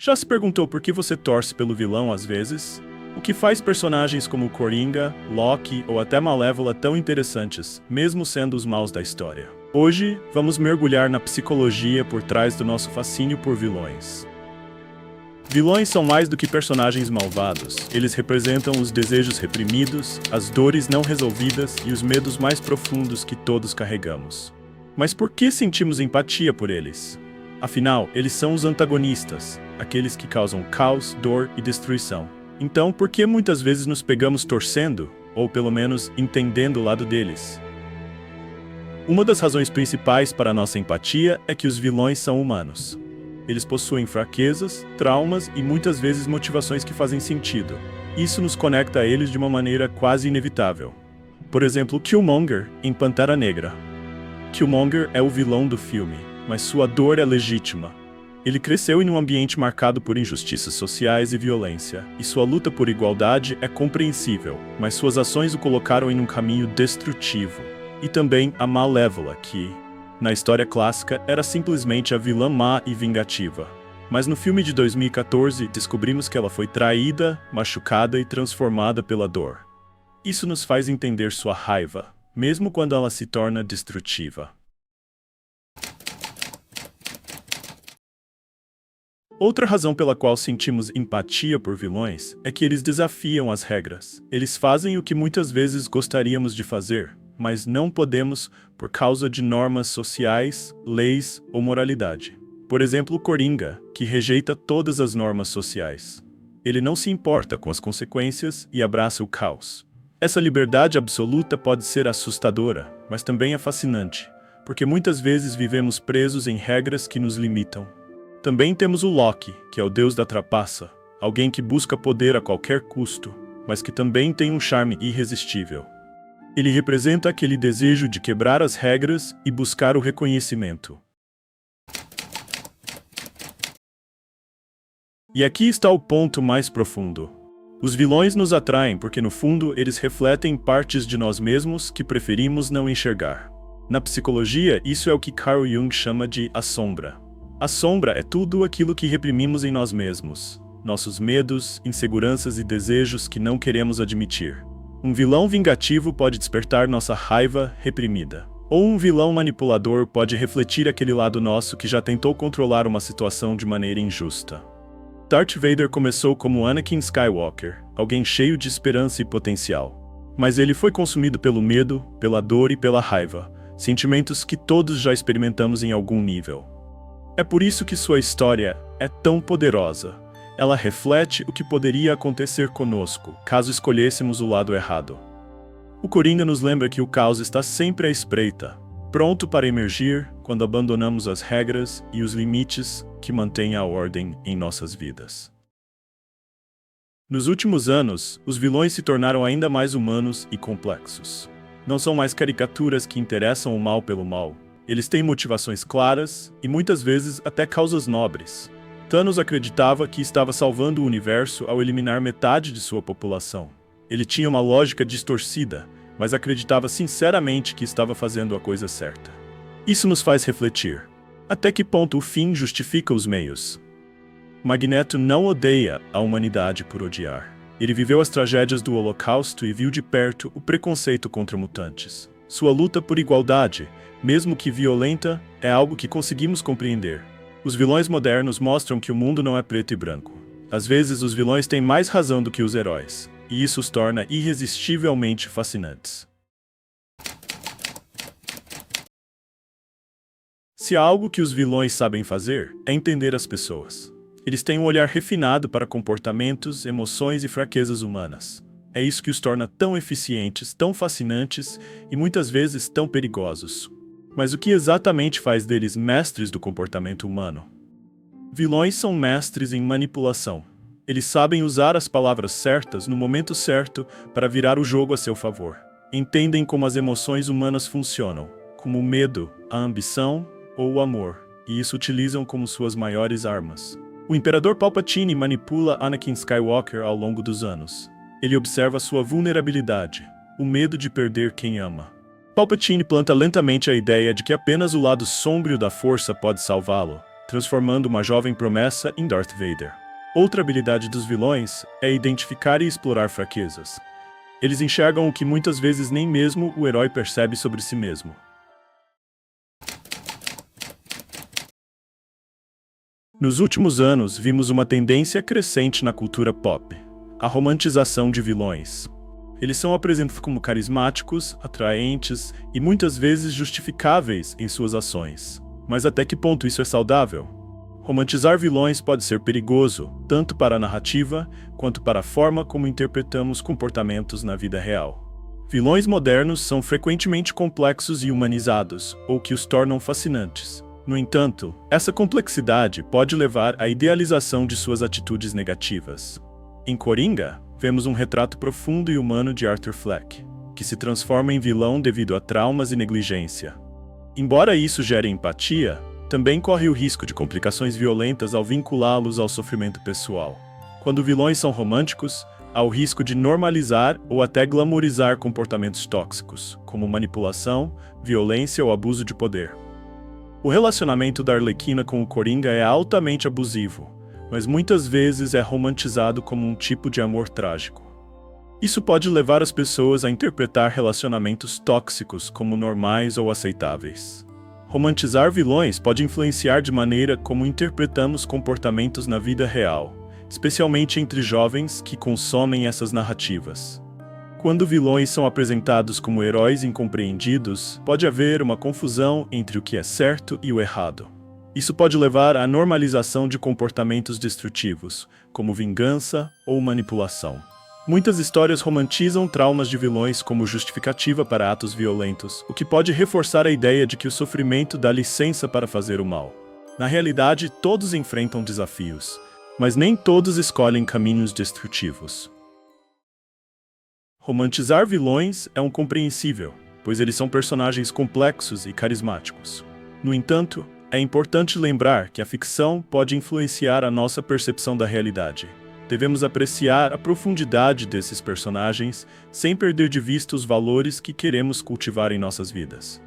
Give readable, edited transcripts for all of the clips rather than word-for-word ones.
Já se perguntou por que você torce pelo vilão às vezes? O que faz personagens como Coringa, Loki ou até Malévola tão interessantes, mesmo sendo os maus da história? Hoje, vamos mergulhar na psicologia por trás do nosso fascínio por vilões. Vilões são mais do que personagens malvados. Eles representam os desejos reprimidos, as dores não resolvidas e os medos mais profundos que todos carregamos. Mas por que sentimos empatia por eles? Afinal, eles são os antagonistas, aqueles que causam caos, dor e destruição. Então, por que muitas vezes nos pegamos torcendo, ou pelo menos entendendo o lado deles? Uma das razões principais para a nossa empatia é que os vilões são humanos. Eles possuem fraquezas, traumas e muitas vezes motivações que fazem sentido. Isso nos conecta a eles de uma maneira quase inevitável. Por exemplo, Killmonger, em Pantera Negra. Killmonger é o vilão do filme, mas sua dor é legítima. Ele cresceu em um ambiente marcado por injustiças sociais e violência, e sua luta por igualdade é compreensível, mas suas ações o colocaram em um caminho destrutivo. E também a Malévola, que, na história clássica, era simplesmente a vilã má e vingativa. Mas no filme de 2014, descobrimos que ela foi traída, machucada e transformada pela dor. Isso nos faz entender sua raiva, mesmo quando ela se torna destrutiva. Outra razão pela qual sentimos empatia por vilões é que eles desafiam as regras. Eles fazem o que muitas vezes gostaríamos de fazer, mas não podemos por causa de normas sociais, leis ou moralidade. Por exemplo, o Coringa, que rejeita todas as normas sociais. Ele não se importa com as consequências e abraça o caos. Essa liberdade absoluta pode ser assustadora, mas também é fascinante, porque muitas vezes vivemos presos em regras que nos limitam. Também temos o Loki, que é o deus da trapaça, alguém que busca poder a qualquer custo, mas que também tem um charme irresistível. Ele representa aquele desejo de quebrar as regras e buscar o reconhecimento. E aqui está o ponto mais profundo. Os vilões nos atraem porque, no fundo, eles refletem partes de nós mesmos que preferimos não enxergar. Na psicologia, isso é o que Carl Jung chama de a sombra. A sombra é tudo aquilo que reprimimos em nós mesmos. Nossos medos, inseguranças e desejos que não queremos admitir. Um vilão vingativo pode despertar nossa raiva reprimida. Ou um vilão manipulador pode refletir aquele lado nosso que já tentou controlar uma situação de maneira injusta. Darth Vader começou como Anakin Skywalker, alguém cheio de esperança e potencial. Mas ele foi consumido pelo medo, pela dor e pela raiva, sentimentos que todos já experimentamos em algum nível. É por isso que sua história é tão poderosa. Ela reflete o que poderia acontecer conosco, caso escolhêssemos o lado errado. O Coringa nos lembra que o caos está sempre à espreita, pronto para emergir quando abandonamos as regras e os limites que mantêm a ordem em nossas vidas. Nos últimos anos, os vilões se tornaram ainda mais humanos e complexos. Não são mais caricaturas que interessam o mal pelo mal. Eles têm motivações claras e muitas vezes até causas nobres. Thanos acreditava que estava salvando o universo ao eliminar metade de sua população. Ele tinha uma lógica distorcida, mas acreditava sinceramente que estava fazendo a coisa certa. Isso nos faz refletir. Até que ponto o fim justifica os meios? Magneto não odeia a humanidade por odiar. Ele viveu as tragédias do Holocausto e viu de perto o preconceito contra mutantes. Sua luta por igualdade, mesmo que violenta, é algo que conseguimos compreender. Os vilões modernos mostram que o mundo não é preto e branco. Às vezes, os vilões têm mais razão do que os heróis, e isso os torna irresistivelmente fascinantes. Se há algo que os vilões sabem fazer, é entender as pessoas. Eles têm um olhar refinado para comportamentos, emoções e fraquezas humanas. É isso que os torna tão eficientes, tão fascinantes e muitas vezes tão perigosos. Mas o que exatamente faz deles mestres do comportamento humano? Vilões são mestres em manipulação. Eles sabem usar as palavras certas no momento certo para virar o jogo a seu favor. Entendem como as emoções humanas funcionam, como o medo, a ambição ou o amor, e isso utilizam como suas maiores armas. O Imperador Palpatine manipula Anakin Skywalker ao longo dos anos. Ele observa sua vulnerabilidade, o medo de perder quem ama. Palpatine planta lentamente a ideia de que apenas o lado sombrio da força pode salvá-lo, transformando uma jovem promessa em Darth Vader. Outra habilidade dos vilões é identificar e explorar fraquezas. Eles enxergam o que muitas vezes nem mesmo o herói percebe sobre si mesmo. Nos últimos anos, vimos uma tendência crescente na cultura pop: a romantização de vilões. Eles são apresentados como carismáticos, atraentes e muitas vezes justificáveis em suas ações. Mas até que ponto isso é saudável? Romantizar vilões pode ser perigoso, tanto para a narrativa quanto para a forma como interpretamos comportamentos na vida real. Vilões modernos são frequentemente complexos e humanizados, o que os tornam fascinantes. No entanto, essa complexidade pode levar à idealização de suas atitudes negativas. Em Coringa, vemos um retrato profundo e humano de Arthur Fleck, que se transforma em vilão devido a traumas e negligência. Embora isso gere empatia, também corre o risco de complicações violentas ao vinculá-los ao sofrimento pessoal. Quando vilões são românticos, há o risco de normalizar ou até glamorizar comportamentos tóxicos, como manipulação, violência ou abuso de poder. O relacionamento da Arlequina com o Coringa é altamente abusivo, mas muitas vezes é romantizado como um tipo de amor trágico. Isso pode levar as pessoas a interpretar relacionamentos tóxicos como normais ou aceitáveis. Romantizar vilões pode influenciar de maneira como interpretamos comportamentos na vida real, especialmente entre jovens que consomem essas narrativas. Quando vilões são apresentados como heróis incompreendidos, pode haver uma confusão entre o que é certo e o errado. Isso pode levar à normalização de comportamentos destrutivos, como vingança ou manipulação. Muitas histórias romantizam traumas de vilões como justificativa para atos violentos, o que pode reforçar a ideia de que o sofrimento dá licença para fazer o mal. Na realidade, todos enfrentam desafios, mas nem todos escolhem caminhos destrutivos. Romantizar vilões é compreensível, pois eles são personagens complexos e carismáticos. No entanto, é importante lembrar que a ficção pode influenciar a nossa percepção da realidade. Devemos apreciar a profundidade desses personagens sem perder de vista os valores que queremos cultivar em nossas vidas.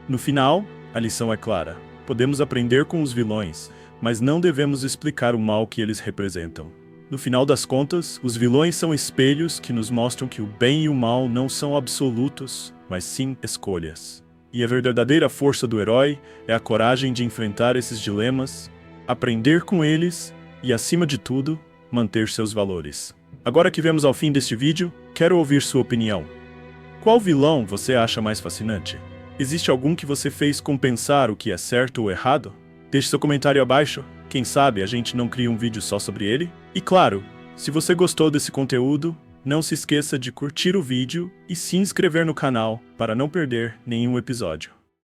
No final, a lição é clara: podemos aprender com os vilões, mas não devemos explicar o mal que eles representam. No final das contas, os vilões são espelhos que nos mostram que o bem e o mal não são absolutos, mas sim escolhas. E a verdadeira força do herói é a coragem de enfrentar esses dilemas, aprender com eles e, acima de tudo, manter seus valores. Agora que vemos ao fim deste vídeo, quero ouvir sua opinião. Qual vilão você acha mais fascinante? Existe algum que você fez compensar o que é certo ou errado? Deixe seu comentário abaixo. Quem sabe a gente não cria um vídeo só sobre ele? E claro, se você gostou desse conteúdo, não se esqueça de curtir o vídeo e se inscrever no canal para não perder nenhum episódio.